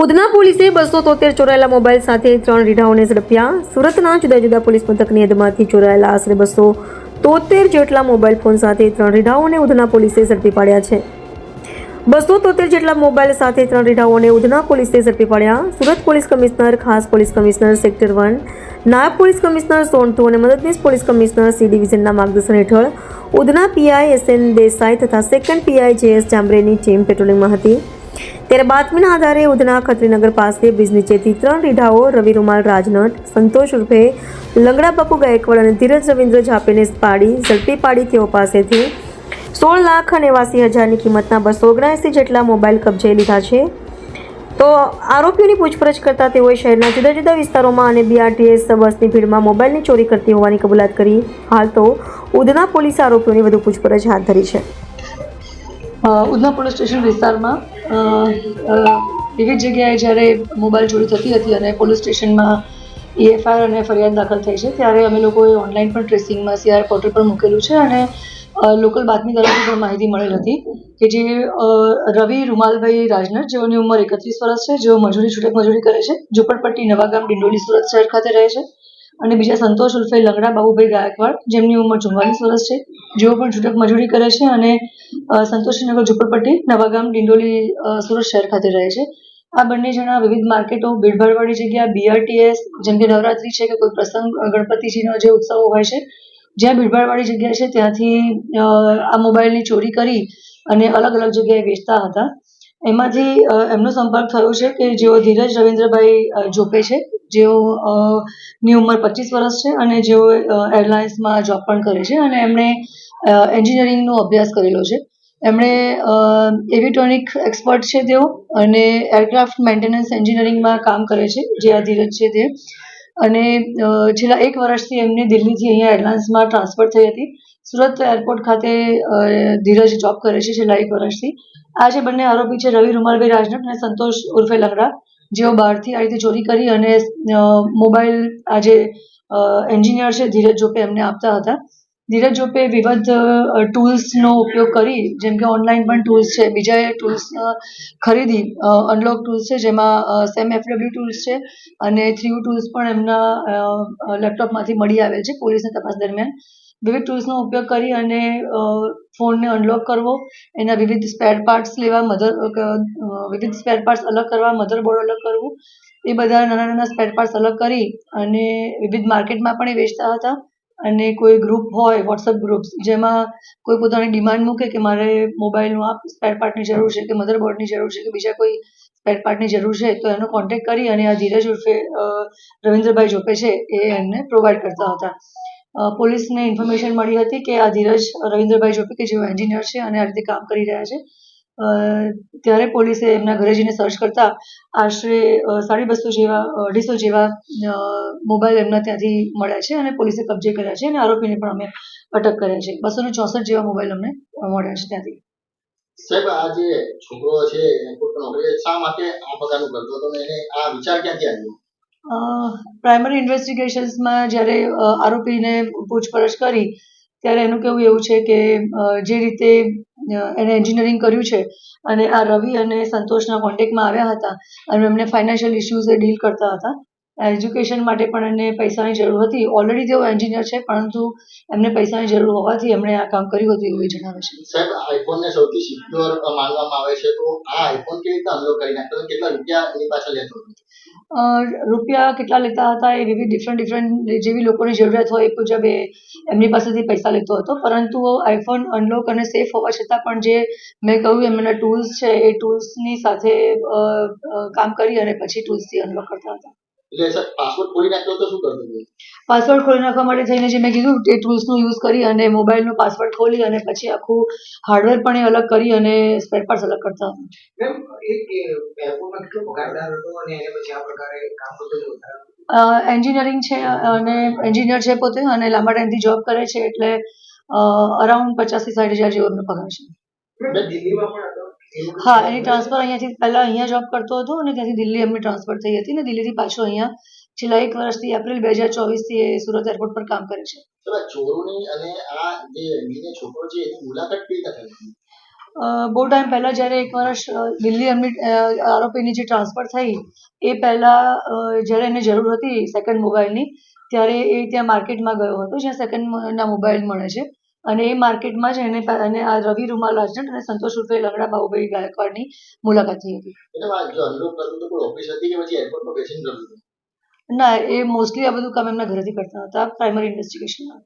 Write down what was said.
ઉધના પોલીસે 273 ચોરાયેલા મોબાઈલ સાથે 3 રીઢાઓને ઝડપ્યા. સુરતના જુદા જુદા પોલીસ મથકની હદમાંથી ચોરાયેલા આશરે 273 જેટલા મોબાઈલ ફોન સાથે 3 રીઢાઓને ઉધના પોલીસે ઝડપી પાડ્યા છે. 273 જેટલા મોબાઈલ સાથે 3 રીઢાઓને ઉધના પોલીસે ઝડપી પાડ્યા. સુરત પોલીસ કમિશનર, ખાસ પોલીસ કમિશનર સેક્ટર 1, નાયબ પોલીસ કમિશનર ઝોન 2 અને મદદનીશ પોલીસ કમિશનર સી ડિવિઝનના માર્ગદર્શન હેઠળ ઉધના પીઆઈ એસએન દેસાઈ તથા સેકન્ડ પીઆઈ જેએસ જાંબરેની ટીમ પેટ્રોલિંગમાં હતી. ત્યારે બાતમીના આધારે ઉધના ખત્રીનગર પાસે બ્રિજ નીચેથી 3 રીઢાઓ રવિ રૂમાલ રાજનટ, સંતોષ ઉર્ફે લંગડા બાપુ ગાયકવાડ અને ધીરજ રવિન્દ્ર ઝાપેને ઝડપી પાડી તેઓ પાસેથી 16,89,000ની કિંમતના 279 જેટલા મોબાઈલ કબજે લીધા છે. તો આરોપીઓની પૂછપરછ કરતા તેઓએ શહેરના જુદા જુદા વિસ્તારોમાં અને બીઆરટીએસ બસની ભીડમાં મોબાઈલની ચોરી કરતી હોવાની કબૂલાત કરી. હાલ તો ઉધના પોલીસે આરોપીઓની વધુ પૂછપરછ હાથ ધરી છે. ઉધના પોલીસ સ્ટેશન વિસ્તારમાં વિવિધ જગ્યાએ જ્યારે મોબાઈલ ચોરી થતી હતી અને પોલીસ સ્ટેશનમાં એફઆઈઆર અને ફરિયાદ દાખલ થઈ છે, ત્યારે અમે લોકોએ ઓનલાઈન પણ ટ્રેસિંગમાં સીઆર પોર્ટલ પર મૂકેલું છે અને લોકલ બાતમીદારોથી પણ માહિતી મળેલ હતી કે જે રવિ રૂમાલભાઈ રાજનટ, જેઓની ઉંમર 31 વર્ષ છે, જેઓ છૂટક મજૂરી કરે છે, ઝુંપડપટ્ટી નવાગામ ડિંડોલી સુરત શહેર ખાતે રહે છે. અને બીજા સંતોષ ઉર્ફે લંગડા બાબુભાઈ ગાયકવાડ, જેમની ઉંમર 44 વર્ષ છે, જેઓ પણ છૂટક મજૂરી કરે છે અને સંતોષનગર ઝુંપડપટ્ટી નવાગામ ડિંડોલી સુરત શહેર ખાતે રહે છે. આ બંને જણા વિવિધ માર્કેટો, ભીડભાડવાળી જગ્યા, બીઆરટીએસ, જેમ કે નવરાત્રી છે કે કોઈ પ્રસંગ, ગણપતિજીનો જે ઉત્સવો હોય છે, જ્યાં ભીડભાડવાળી જગ્યા છે ત્યાંથી આ મોબાઈલની ચોરી કરી અને અલગ અલગ જગ્યાએ વેચતા હતા. એમાંથી એમનો સંપર્ક થયો છે કે જેઓ ધીરજ રવિન્દ્રભાઈ જોપે છે, જેઓ ની ઉંમર 25 વર્ષ છે અને જેઓ એરલાઇન્સમાં જોબ પણ કરે છે અને એમણે એન્જિનિયરિંગનો અભ્યાસ કરેલો છે. એમણે એવિયોનિક એક્સપર્ટ છે તેઓ અને એરક્રાફ્ટ મેન્ટેનન્સ એન્જિનિયરિંગમાં કામ કરે છે, જે આ ધીરજ છે તે. અને છેલ્લા 1 વર્ષથી એમને દિલ્હીથી અહીંયા એરલાઇન્સમાં ટ્રાન્સફર થઈ હતી. સુરત એરપોર્ટ ખાતે ધીરજ જોબ કરે છે છેલ્લા 1 વર્ષથી. આ જે બંને આરોપી છે, રવિ રૂમાલભાઈ રાજનટ અને સંતોષ ઉર્ફે લંગડા, જેઓ બહારથી આ રીતે ચોરી કરી અને મોબાઈલ આ જે એન્જિનિયર છે ધીરજ જોપે એમને આપતા હતા. ધીરજ જોપે વિવિધ ટૂલ્સનો ઉપયોગ કરી, જેમ કે ઓનલાઈન પણ ટૂલ્સ છે, બીજા ટૂલ્સ ખરીદી, અનલોક ટૂલ્સ છે જેમાં સેમ એફડબ્લ્યુ ટૂલ્સ છે અને 3U ટૂલ્સ પણ એમના લેપટોપમાંથી મળી આવેલ છે પોલીસની તપાસ દરમિયાન. વિવિધ ટૂલ્સનો ઉપયોગ કરી અને ફોનને અનલોક કરવો, એના વિવિધ સ્પેર પાર્ટ્સ લેવા, વિવિધ સ્પેર પાર્ટ્સ અલગ કરવા, મધરબોર્ડ અલગ કરવું, એ બધા નાના નાના સ્પેર પાર્ટ્સ અલગ કરી અને વિવિધ માર્કેટમાં પણ એ વેચતા હતા. અને કોઈ ગ્રુપ હોય, વોટ્સઅપ ગ્રુપ્સ, જેમાં કોઈ પોતાની ડિમાન્ડ મૂકે કે મારે મોબાઈલનું આ સ્પેર પાર્ટની જરૂર છે કે મધરબોર્ડની જરૂર છે કે બીજા કોઈ સ્પેર પાર્ટની જરૂર છે, તો એનો કોન્ટેક્ટ કરી અને આ ધીરજ ઉર્ફે રવિન્દ્રભાઈ જોપે છે એ એમને પ્રોવાઈડ કરતા હતા. પોલીસને ઇન્ફોર્મેશન મળી હતી કે આ ધીરજ રવિન્દ્રભાઈ જોપે કે જેઓ એન્જિનિયર છે અને આ રીતે કામ કરી રહ્યા છે, ત્યારે પોલીસે એમના ઘરે જઈને સર્ચ કરતા આશરે 250 જેવા મોબાઈલ એમના ત્યાંથી મળ્યા છે અને પોલીસે કબજે કર્યા છે અને આરોપીને પણ અમે અટક કર્યા છે. 264 જેવા મોબાઈલ અમને મળ્યા છે ત્યાંથી. સાહેબ, આ જે છોકરો છે શા માટે આ પ્રકારનું કરતો હતો અને એને આ વિચાર ક્યાંથી આવ્યો? પ્રાઇમરી ઇન્વેસ્ટિગેશન્સમાં જ્યારે આરોપીને પૂછપરછ કરી ત્યારે એનું કહેવું એવું છે કે જે રીતે એને એન્જિનિયરિંગ કર્યું છે અને આ રવિ અને સંતોષના કોન્ટેક્ટમાં આવ્યા હતા અને એમને ફાઇનાન્શિયલ ઇસ્યુઝ ડીલ કરતા હતા. એજ્યુકેશન માટે પણ એને પૈસાની જરૂર હતી. ઓલરેડી તેઓ એન્જિનિયર છે, પરંતુ એમને પૈસાની જરૂર હોવાથી એમણે આ કામ કર્યું હતું એવું જણાવે છે. સાહેબ, આઈફોનને સૌથી સિક્યોર માનવામાં આવે છે, તો આ આઈફોન કેવી રીતે અનલોક કરી નાખતો? કેટલા રૂપિયા એની પાછળ લેતો હતો? રૂપિયા કેટલા લેતા હતા એ વિવિધ ડિફરન્ટ જેવી લોકોની જરૂરિયાત હોય એ મુજબ એમની પાસેથી પૈસા લેતો હતો. પરંતુ આઈફોન અનલોક અને સેફ હોવા છતાં પણ જે મેં કહ્યું એમના ટૂલ્સ છે એ ટૂલ્સની સાથે કામ કરી અને પછી ટૂલ્સથી અનલોક કરતા હતા. એટલે સર પાસવર્ડ ખોલી નાખતો તો શું કરતો હતો? પાસવર્ડ ખોલી નાખવા માટે થઈને જે મેં કીધું એ ટૂલ્સનો યુઝ કરી અને મોબાઈલનો પાસવર્ડ ખોલી અને પછી આખું હાર્ડવેર પણ એ અલગ કરી અને સ્પેર પાર્ટ્સ અલગ કરતા હતા. મેમ, એક એરપોર્ટમાં કેટલો પગારદાર હતો અને એને પછી આ પ્રકારે કામ કરતો હતો? એન્જિનિયરિંગ છે અને એન્જિનિયર છે પોતે અને લાંબા ટાઈમથી જોબ કરે છે, એટલે અરાઉન્ડ 50,000 થી 60,000 જેવો એમનો પગાર છે. દિલ્હીમાં પણ હતો? હા, એની ટ્રાન્સફર અહીંયાથી પહેલા અહીંયા જોબ કરતો હતો અને ત્યાંથી દિલ્હી એમની ટ્રાન્સફર થઈ હતી અને દિલ્હીથી પાછો અહીંયા છેલ્લા 1 વર્ષથી એપ્રિલ 2024થી એ સુરત એરપોર્ટ પર કામ કરે છે. ચોરોની અને આ જે એન્જિનિયર છોકરો છે એની મુલાકાત કેવી રીતે થઈ? બહુ ટાઈમ પહેલાં જ્યારે એક વર્ષ દિલ્હી આરોપીની જે ટ્રાન્સફર થઈ એ પહેલાં જ્યારે એને જરૂર હતી સેકન્ડ મોબાઈલની ત્યારે એ ત્યાં માર્કેટમાં ગયો હતો જ્યાં સેકન્ડના મોબાઈલ મળે છે અને એ માર્કેટમાં જ એને આ રવિ રૂમાલ રાજન અને સંતોષ ઉર્ફે લંગડા બાબુભાઈ ગાયકવાડની મુલાકાત થઈ હતી. એટલે જો અનુભવ કરતું તો કોઈ ઓફિસ હતી કે પછી એરપોર્ટ પર બેસીને કરતું હતું? ના, એ મોસ્ટલી આ બધું કામ એમના ઘરેથી કરતા હતા પ્રાઇમરી ઇન્વેસ્ટિગેશનમાં.